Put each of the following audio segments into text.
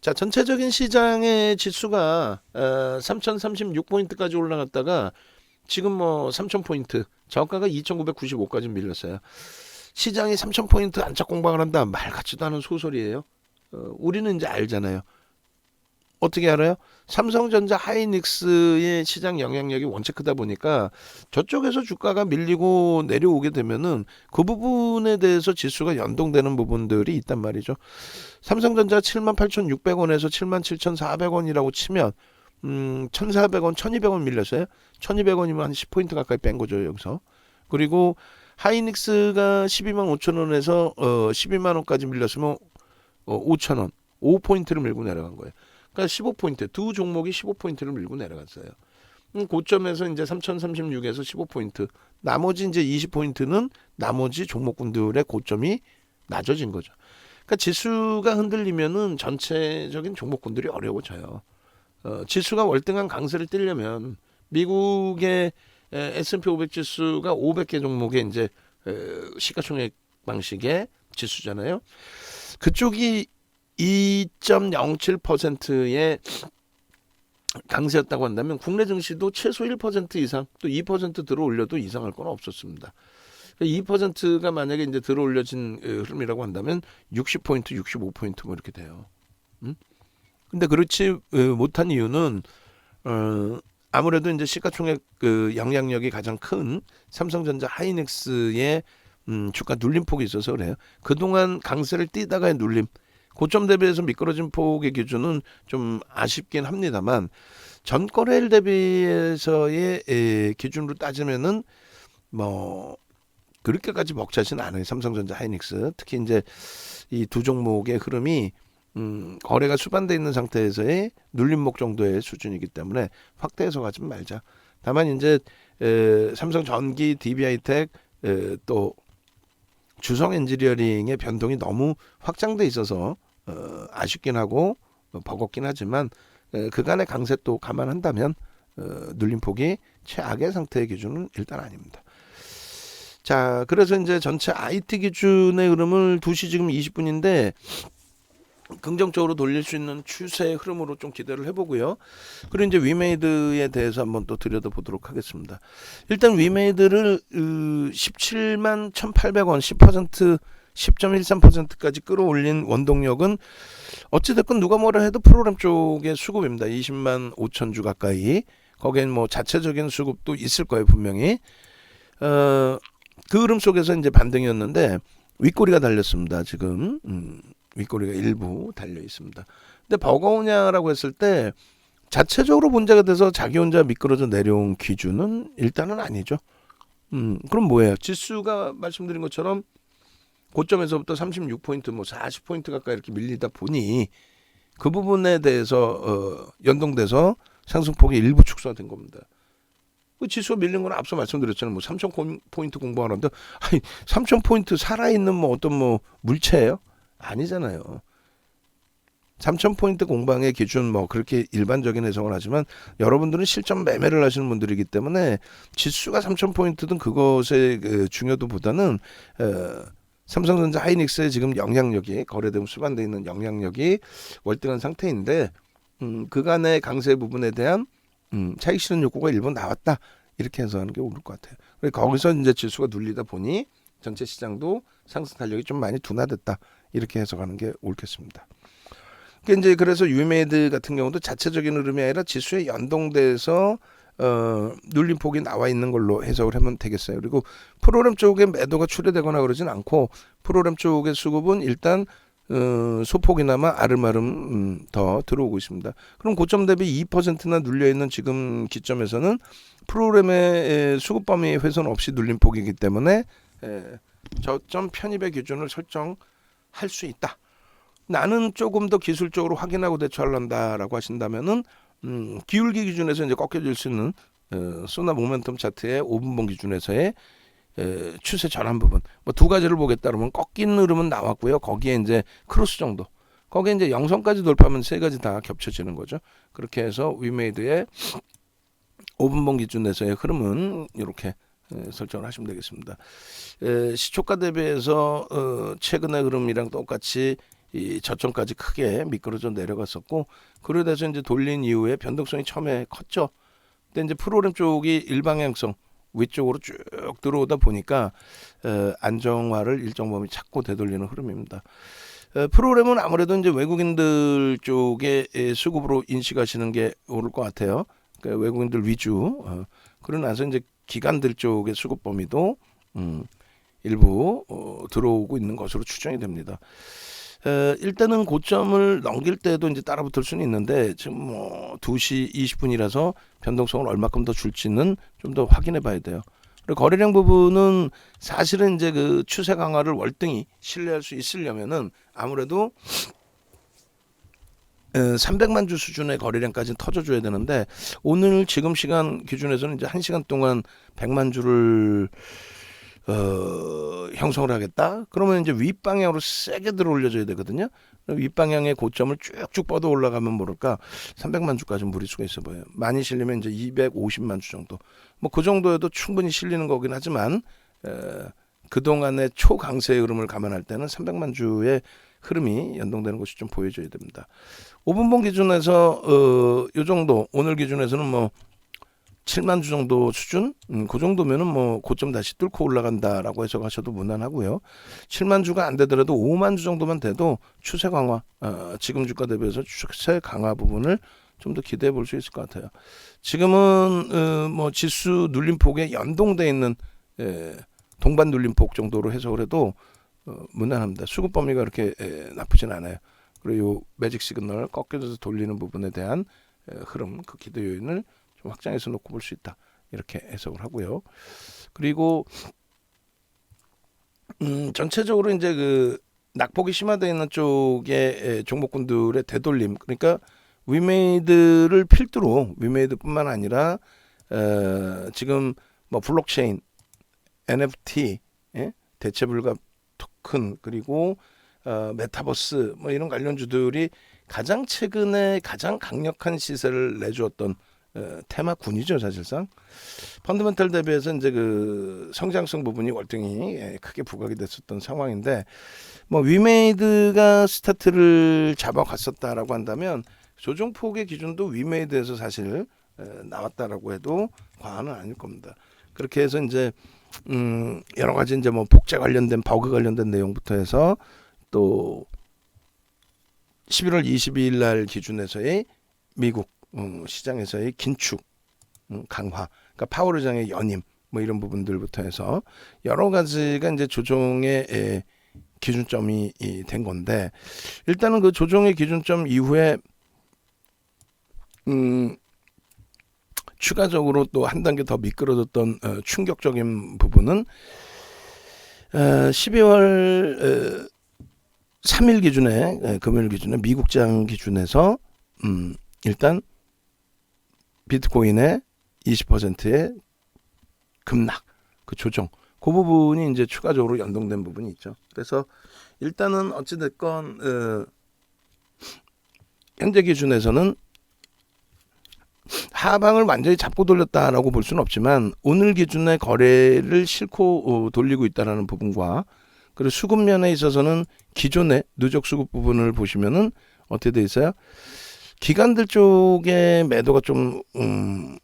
자, 전체적인 시장의 지수가 3036포인트까지 올라갔다가 지금 뭐 3000포인트, 저가가 2995까지 밀렸어요. 시장이 3000포인트 안착 공방을 한다. 말 같지도 않은 소설이에요. 우리는 이제 알잖아요. 어떻게 알아요? 삼성전자 하이닉스의 시장 영향력이 원체 크다 보니까 저쪽에서 주가가 밀리고 내려오게 되면은 그 부분에 대해서 지수가 연동되는 부분들이 있단 말이죠. 삼성전자 78,600원에서 77,400원이라고 치면 1,400원, 1,200원 밀렸어요. 1,200원이면 한 10포인트 가까이 뺀 거죠, 여기서. 그리고 하이닉스가 12만 5천 원에서 12만 원까지 밀렸으면 5천 원, 5포인트를 밀고 내려간 거예요. 그러니까 15포인트, 두 종목이 15포인트를 밀고 내려갔어요. 고점에서 이제 3036에서 15포인트, 나머지 이제 20포인트는 나머지 종목군들의 고점이 낮아진 거죠. 그러니까 지수가 흔들리면은 전체적인 종목군들이 어려워져요. 지수가 월등한 강세를 띠려면 미국의 S&P 500 지수가 500개 종목의 이제 시가총액 방식의 지수잖아요. 그쪽이 2.07%의 강세였다고 한다면 국내 증시도 최소 1% 이상 또 2% 들어올려도 이상할 건 없었습니다. 2%가 만약에 이제 들어올려진 흐름이라고 한다면 60포인트, 65포인트 뭐 이렇게 돼요. 근데 그렇지 못한 이유는 아무래도 이제 시가총액 그 영향력이 가장 큰 삼성전자 하이닉스의 주가 눌림폭이 있어서 그래요. 그동안 강세를 띠다가의 눌림, 고점 대비해서 미끄러진 폭의 기준은 좀 아쉽긴 합니다만 전거래일 대비해서의 기준으로 따지면은 뭐 그렇게까지 벅차지는 않아요. 삼성전자 하이닉스 특히 이제 이 두 종목의 흐름이 거래가 수반돼 있는 상태에서의 눌림목 정도의 수준이기 때문에 확대해서 가지 말자. 다만 이제 삼성전기, DB하이텍 또 주성 엔지니어링의 변동이 너무 확장돼 있어서 아쉽긴 하고 버겁긴 하지만 그간의 강세 또 감안한다면 눌림폭이 최악의 상태의 기준은 일단 아닙니다. 자, 그래서 이제 전체 IT 기준의 흐름을 2시 지금 20분인데 긍정적으로 돌릴 수 있는 추세의 흐름으로 좀 기대를 해보고요. 그리고 이제 위메이드에 대해서 한번 또 들여다보도록 하겠습니다. 일단 위메이드를 17만 1,800원 10% 10.13%까지 끌어올린 원동력은 어찌됐건 누가 뭐라 해도 프로그램 쪽의 수급입니다. 20만 5천 주 가까이. 거기엔 뭐 자체적인 수급도 있을 거예요, 분명히. 그 흐름 속에서 이제 반등이었는데 윗꼬리가 달렸습니다. 지금 윗꼬리가 일부 달려 있습니다. 근데 버거우냐라고 했을 때 자체적으로 문제가 돼서 자기 혼자 미끄러져 내려온 기준은 일단은 아니죠. 그럼 뭐예요? 지수가 말씀드린 것처럼 고점에서부터 36포인트, 뭐 40포인트 가까이 이렇게 밀리다 보니 그 부분에 대해서 연동돼서 상승폭이 일부 축소가 된 겁니다. 그 지수가 밀린 건 앞서 말씀드렸잖아요. 뭐 3,000포인트 공부하는데 아니 3,000포인트 살아있는 뭐 어떤 뭐 물체예요? 아니잖아요. 3,000포인트 공방의 기준 뭐 그렇게 일반적인 해석을 하지만 여러분들은 실전 매매를 하시는 분들이기 때문에 지수가 3,000포인트든 그것의 중요도보다는 삼성전자 하이닉스의 지금 영향력이 거래되면 수반되어 있는 영향력이 월등한 상태인데 그간의 강세 부분에 대한 차익 실현 욕구가 일부 나왔다 이렇게 해석하는 게 옳을 것 같아요. 거기서 이제 지수가 눌리다 보니 전체 시장도 상승 탄력이 좀 많이 둔화됐다 이렇게 해석하는 게 옳겠습니다. 이제 그래서 유메이드 같은 경우도 자체적인 흐름이 아니라 지수에 연동돼서 눌림폭이 나와 있는 걸로 해석을 하면 되겠어요. 그리고 프로그램 쪽에 매도가 출회되거나 그러진 않고 프로그램 쪽의 수급은 일단 소폭이나마 아름아름 더 들어오고 있습니다. 그럼 고점 대비 2%나 눌려있는 지금 기점에서는 프로그램의 수급 범위 훼손 없이 눌림폭이기 때문에 저점 편입의 기준을 설정할 수 있다. 나는 조금 더 기술적으로 확인하고 대처하려다라고 하신다면은 기울기 기준에서 이제 꺾여질 수 있는 소나 모멘텀 차트의 5분봉 기준에서의 추세 전환 부분 뭐 두 가지를 보겠다 그러면 꺾이는 흐름은 나왔고요. 거기에 이제 크로스 정도 거기에 이제 영선까지 돌파하면 세 가지 다 겹쳐지는 거죠. 그렇게 해서 위메이드의 5분봉 기준에서의 흐름은 이렇게 설정을 하시면 되겠습니다. 시초가 대비해서 최근의 흐름이랑 똑같이 이 저점까지 크게 미끄러져 내려갔었고, 그러다 이제 돌린 이후에 변동성이 처음에 컸죠. 근데 이제 프로그램 쪽이 일방향성 위쪽으로 쭉 들어오다 보니까 안정화를 일정 범위 찾고 되돌리는 흐름입니다. 프로그램은 아무래도 이제 외국인들 쪽에 수급으로 인식하시는 게 옳을 것 같아요. 그러니까 외국인들 위주. 그러고 나서 이제 기관들 쪽의 수급 범위도 일부 들어오고 있는 것으로 추정이 됩니다. 일단은 고점을 넘길 때도 이제 따라붙을 수는 있는데 지금 뭐 2시 20분이라서 변동성을 얼마큼 더 줄지는 좀 더 확인해 봐야 돼요. 그리고 거래량 부분은 사실은 이제 그 추세 강화를 월등히 신뢰할 수 있으려면은 아무래도 300만 주 수준의 거래량까지는 터져줘야 되는데, 오늘 지금 시간 기준에서는 이제 1시간 동안 100만 주를 형성을 하겠다. 그러면 이제 윗방향으로 세게 들어 올려줘야 되거든요. 윗방향의 고점을 쭉쭉 뻗어 올라가면 모를까 300만 주까지 무리수가 있어 보여요. 많이 실리면 이제 250만 주 정도. 뭐 그 정도에도 충분히 실리는 거긴 하지만 그동안의 초강세의 흐름을 감안할 때는 300만 주의 흐름이 연동되는 것이 좀 보여줘야 됩니다. 5분봉 기준에서 요 정도, 오늘 기준에서는 뭐 7만 주 정도 수준, 그 정도면은 뭐 고점 다시 뚫고 올라간다라고 해석하셔도 무난하고요. 7만 주가 안 되더라도 5만 주 정도만 돼도 추세 강화, 지금 주가 대비해서 추세 강화 부분을 좀 더 기대해 볼 수 있을 것 같아요. 지금은 뭐 지수 눌림폭에 연동돼 있는 동반 눌림폭 정도로 해석을 해도 무난합니다. 수급 범위가 그렇게 나쁘진 않아요. 그리고 요 매직 시그널 꺾여져서 돌리는 부분에 대한 흐름, 그 기대 요인을 좀 확장해서 놓고 볼 수 있다, 이렇게 해석을 하고요. 그리고 전체적으로 이제 그 낙폭이 심화되어 있는 쪽의 종목군들의 되돌림, 그러니까 위메이드를 필두로, 위메이드뿐만 아니라 지금 뭐 블록체인, NFT, 대체불가 토큰, 그리고 메타버스 뭐 이런 관련주들이 가장 최근에 가장 강력한 시세를 내주었던 테마군이죠. 사실상 펀더멘털 대비해서 이제 그 성장성 부분이 월등히 크게 부각이 됐었던 상황인데, 뭐 위메이드가 스타트를 잡아갔었다라고 한다면 조정폭의 기준도 위메이드에서 사실 나왔다라고 해도 과언은 아닐 겁니다. 그렇게 해서 이제 여러 가지 이제 뭐 복제 관련된 버그 관련된 내용부터 해서 또 11월 22일 날 기준에서의 미국 시장에서의 긴축 강화, 그러니까 파월의장의 연임, 뭐 이런 부분들부터 해서 여러 가지가 이제 조정의 기준점이 된 건데, 일단은 그 조정의 기준점 이후에 추가적으로 또 한 단계 더 미끄러졌던 충격적인 부분은 12월 3일 기준에, 금요일 기준에 미국장 기준에서 일단 비트코인의 20%의 급락, 그 조정, 그 부분이 이제 추가적으로 연동된 부분이 있죠. 그래서 일단은 어찌됐건 현재 기준에서는 하방을 완전히 잡고 돌렸다라고 볼 수는 없지만, 오늘 기준의 거래를 싣고 돌리고 있다라는 부분과, 그리고 수급면에 있어서는 기존의 누적 수급 부분을 보시면은 어떻게 돼 있어요? 기관들 쪽의 매도가 좀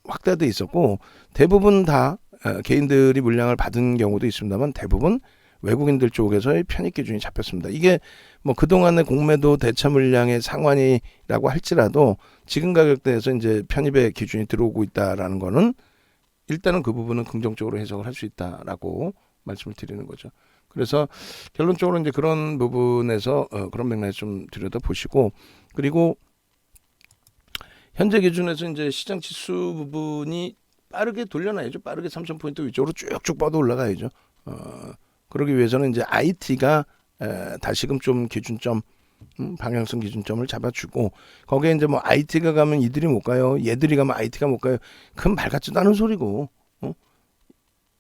확대돼 있었고, 대부분 다 개인들이 물량을 받은 경우도 있습니다만 대부분 외국인들 쪽에서의 편입 기준이 잡혔습니다. 이게 뭐 그동안의 공매도 대차 물량의 상환이라고 할지라도 지금 가격대에서 이제 편입의 기준이 들어오고 있다라는 거는 일단은 그 부분은 긍정적으로 해석을 할 수 있다라고 말씀을 드리는 거죠. 그래서 결론적으로 이제 그런 부분에서 그런 맥락에서 좀 들여다 보시고, 그리고 현재 기준에서 이제 시장 지수 부분이 빠르게 돌려놔야죠. 빠르게 3,000포인트 위쪽으로 쭉쭉 뻗어 올라가야죠. 그러기 위해서는 이제 IT가 다시금 좀 기준점, 방향성 기준점을 잡아주고, 거기에 이제 뭐 IT가 가면 이들이 못 가요, 얘들이 가면 IT가 못 가요, 그건 말 같지도 않은 소리고,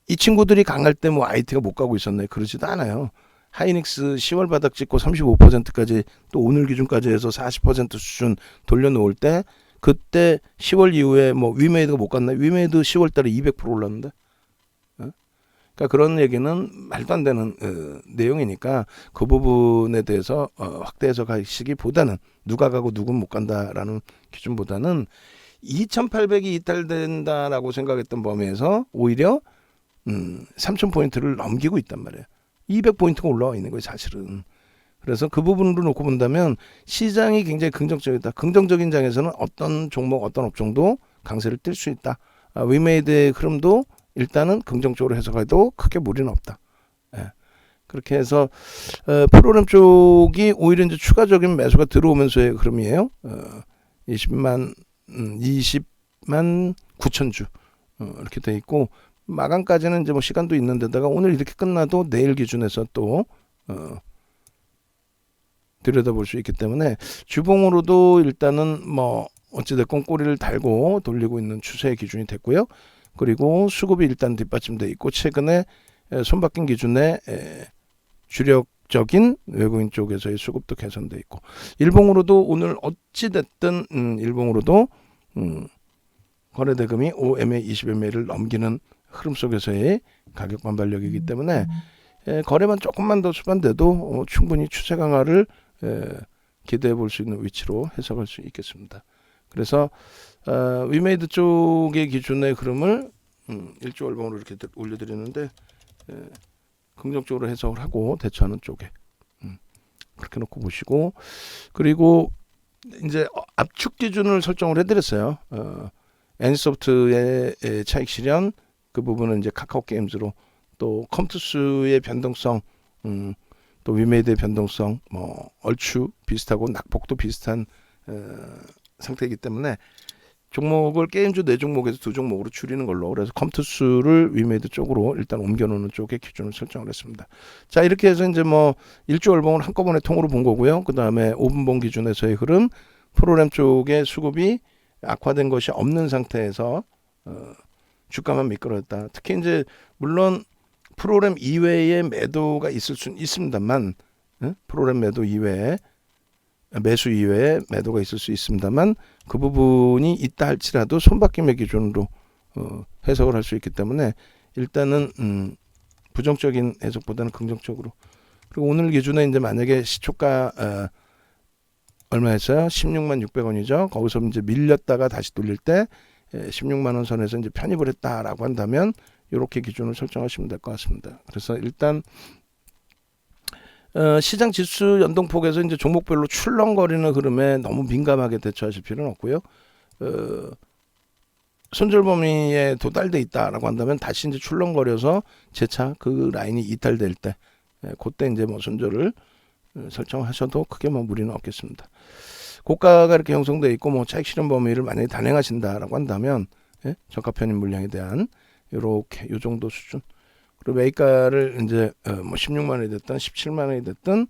이 친구들이 강할 때 뭐 IT가 못 가고 있었나요? 그러지도 않아요. 하이닉스 10월 바닥 찍고 35%까지 또 오늘 기준까지 해서 40% 수준 돌려놓을 때, 그때 10월 이후에 뭐 위메이드가 못 갔나요? 위메이드 10월 달에 200% 올랐는데, 그러니까 그런 얘기는 말도 안 되는 내용이니까 그 부분에 대해서 확대해서 가시기보다는 누가 가고 누군 못 간다라는 기준보다는 2,800이 이탈된다라고 생각했던 범위에서 오히려 3,000포인트를 넘기고 있단 말이에요. 200포인트가 올라와 있는 거예요, 사실은. 그래서 그 부분으로 놓고 본다면 시장이 굉장히 긍정적이다. 긍정적인 장에서는 어떤 종목, 어떤 업종도 강세를 띨 수 있다. 위메이드의 흐름도 일단은 긍정적으로 해석해도 크게 무리는 없다. 예. 그렇게 해서 프로그램 쪽이 오히려 이제 추가적인 매수가 들어오면서의 흐름이에요. 20만 9천 주 이렇게 돼 있고 마감까지는 이제 뭐 시간도 있는데다가 오늘 이렇게 끝나도 내일 기준에서 또 들여다볼 수 있기 때문에 주봉으로도 일단은 뭐 어찌됐건 꼬리를 달고 돌리고 있는 추세의 기준이 됐고요. 그리고 수급이 일단 뒷받침돼 있고 최근에 손바뀐 기준에 주력적인 외국인 쪽에서의 수급도 개선돼 있고 일봉으로도 오늘 어찌됐든 일봉으로도 거래대금이 OMA 20MA를 넘기는 흐름 속에서의 가격 반발력이기 때문에 거래만 조금만 더 수반돼도 충분히 추세 강화를 기대해 볼 수 있는 위치로 해석할 수 있겠습니다. 그래서 위메이드 쪽의 기준의 흐름을 일조 월봉으로 이렇게 올려드리는데 긍정적으로 해석을 하고 대처하는 쪽에 그렇게 놓고 보시고 그리고 이제 압축 기준을 설정을 해드렸어요. 애니소프트의 차익 실현 그 부분은 이제 카카오 게임즈로 또 컴투스의 변동성 또 위메이드의 변동성 뭐 얼추 비슷하고 낙폭도 비슷한 상태이기 때문에 종목을 게임주 4종목에서 2종목으로 줄이는 걸로 그래서 컴투스를 위메이드 쪽으로 일단 옮겨놓는 쪽에 기준을 설정을 했습니다. 자 이렇게 해서 이제 뭐 일조 월봉을 한꺼번에 통으로 본 거고요. 그 다음에 5분봉 기준에서의 흐름 프로그램 쪽의 수급이 악화된 것이 없는 상태에서 주가만 미끄러졌다. 특히 이제 물론 프로그램 이외에 매도가 있을 수는 있습니다만 프로그램 매도 이외에 매수 이외에 매도가 있을 수 있습니다만 그 부분이 있다 할지라도 손바뀜의 기준으로 해석을 할 수 있기 때문에 일단은 부정적인 해석보다는 긍정적으로 그리고 오늘 기준에 이제 만약에 시초가 얼마였어요? 16만 600원이죠. 거기서 이제 밀렸다가 다시 돌릴 때 16만 원 선에서 이제 편입을 했다라고 한다면 이렇게 기준을 설정하시면 될 것 같습니다. 그래서 일단 시장 지수 연동폭에서 이제 종목별로 출렁거리는 흐름에 너무 민감하게 대처하실 필요는 없고요. 손절 범위에 도달돼 있다라고 한다면 다시 이제 출렁거려서 재차 그 라인이 이탈될 때 그때 이제 뭐 손절을 설정하셔도 크게 뭐 무리는 없겠습니다. 고가가 이렇게 형성돼 있고 뭐 차익 실현 범위를 만약에 단행하신다라고 한다면 저가 편입 물량에 대한 이렇게 요 정도 수준. 그리고 매입가를 이제 뭐 16만 원이 됐든 17만 원이 됐든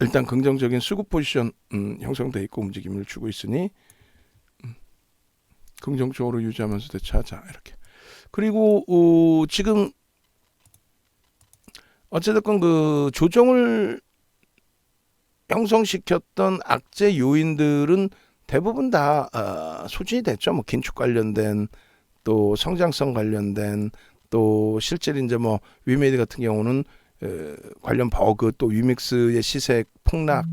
일단 긍정적인 수급 포지션 형성돼 있고 움직임을 주고 있으니 긍정적으로 유지하면서 대처하자 이렇게. 그리고 지금 어쨌든 그 조정을 형성시켰던 악재 요인들은 대부분 다 소진이 됐죠. 뭐 긴축 관련된 또 성장성 관련된 또 실제 이제 뭐 위메이드 같은 경우는 관련 버그 또 위믹스의 시세 폭락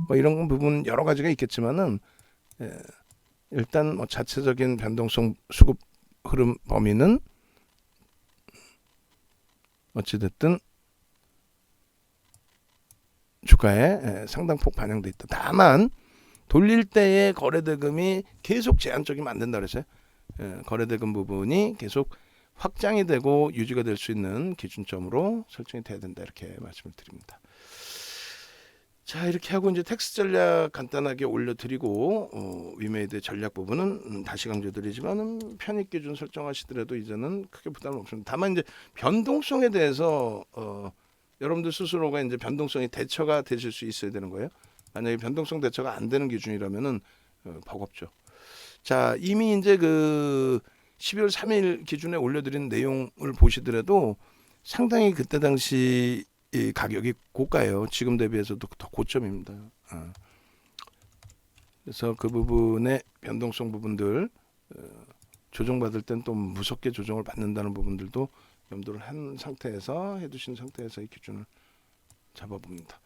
뭐 이런 부분 여러 가지가 있겠지만은 일단 뭐 자체적인 변동성 수급 흐름 범위는 어찌됐든 주가에 상당폭 반영돼 있다. 다만 돌릴 때의 거래대금이 계속 제한적이면 안 된다 그랬어요. 거래대금 부분이 계속 확장이 되고 유지가 될 수 있는 기준점으로 설정이 돼야 된다 이렇게 말씀을 드립니다. 자 이렇게 하고 이제 텍스 전략 간단하게 올려드리고 위메이드 전략 부분은 다시 강조드리지만은 편입 기준 설정하시더라도 이제는 크게 부담은 없습니다. 다만 이제 변동성에 대해서 여러분들 스스로가 이제 변동성이 대처가 되실 수 있어야 되는 거예요. 만약에 변동성 대처가 안 되는 기준이라면은 버겁죠. 자 이미 이제 그 12월 3일 기준에 올려드린 내용을 보시더라도 상당히 그때 당시 이 가격이 고가예요. 지금 대비해서도 더 고점입니다. 그래서 그 부분의 변동성 부분들 조정받을 땐 또 무섭게 조정을 받는다는 부분들도 염두를 한 상태에서 해두신 상태에서 이 기준을 잡아봅니다.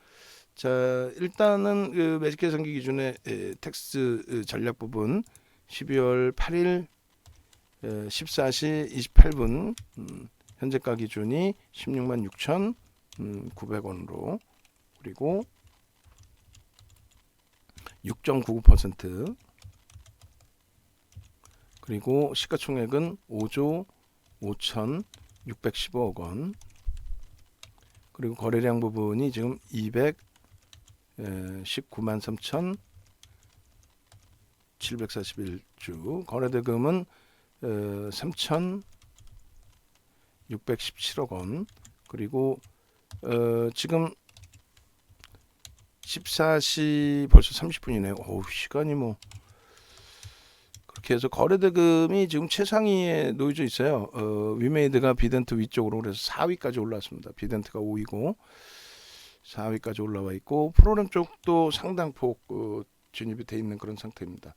자, 일단은 그 매직 계산기 기준의 텍스 전략 부분 12월 8일 14시 28분 현재가 기준이 16만 6,900원으로 그리고 6.99% 그리고 시가총액은 5조 5,615억 원 그리고 거래량 부분이 지금 219만 3,741주 거래대금은 3,617억 원 그리고 지금 14시 벌써 30분이네요. 어우, 시간이 뭐 그렇게 해서 거래대금이 지금 최상위에 놓여져 있어요. 위메이드가 비덴트 위쪽으로 그래서 4위까지 올라왔습니다. 비덴트가 5위고 4위까지 올라와 있고 프로그램 쪽도 상당폭 진입이 돼 있는 그런 상태입니다.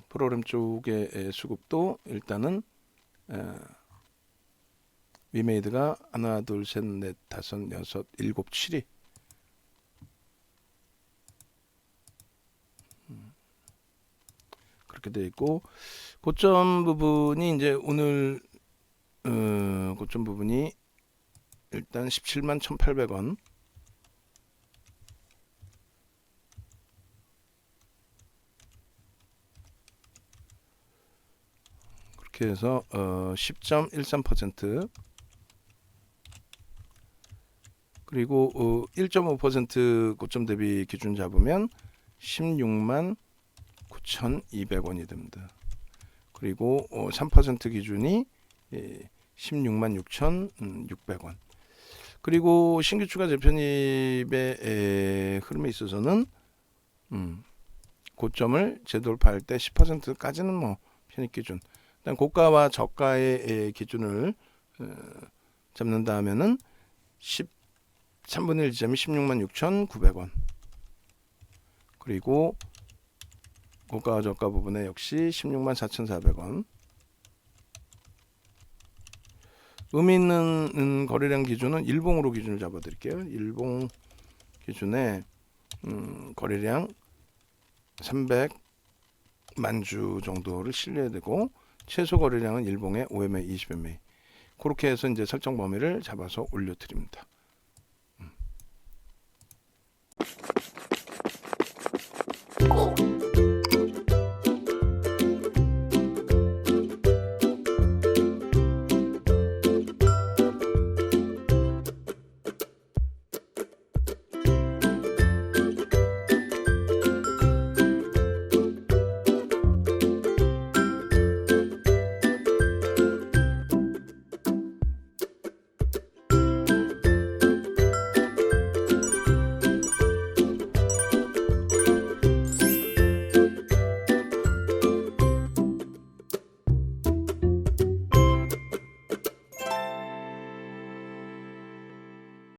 프로그램 쪽의 수급도 일단은 위메이드가 하나 둘 셋 넷 다섯 여섯 일곱 7위 그렇게 되어 있고 고점 부분이 이제 오늘 고점 부분이 일단 17만 1,800원 그렇게 해서 10.13% 그리고 1.5% 고점 대비 기준 잡으면 16만 9,200원이 됩니다. 그리고 3% 기준이 16만 6,600원. 그리고 신규 추가 재편입의 흐름에 있어서는 고점을 재돌파할 때 10%까지는 뭐 편입 기준. 일단 고가와 저가의 기준을 잡는다 하면은 13분의 1 지점이 16만 6,900원. 그리고 고가와 저가 부분에 역시 16만 4,400원. 의미 있는 거래량 기준은 일봉으로 기준을 잡아드릴게요. 일봉 기준에 거래량 300만 주 정도를 실려야 되고 최소 거래량은 일봉에 5MA, 20MA 그렇게 해서 이제 설정 범위를 잡아서 올려드립니다.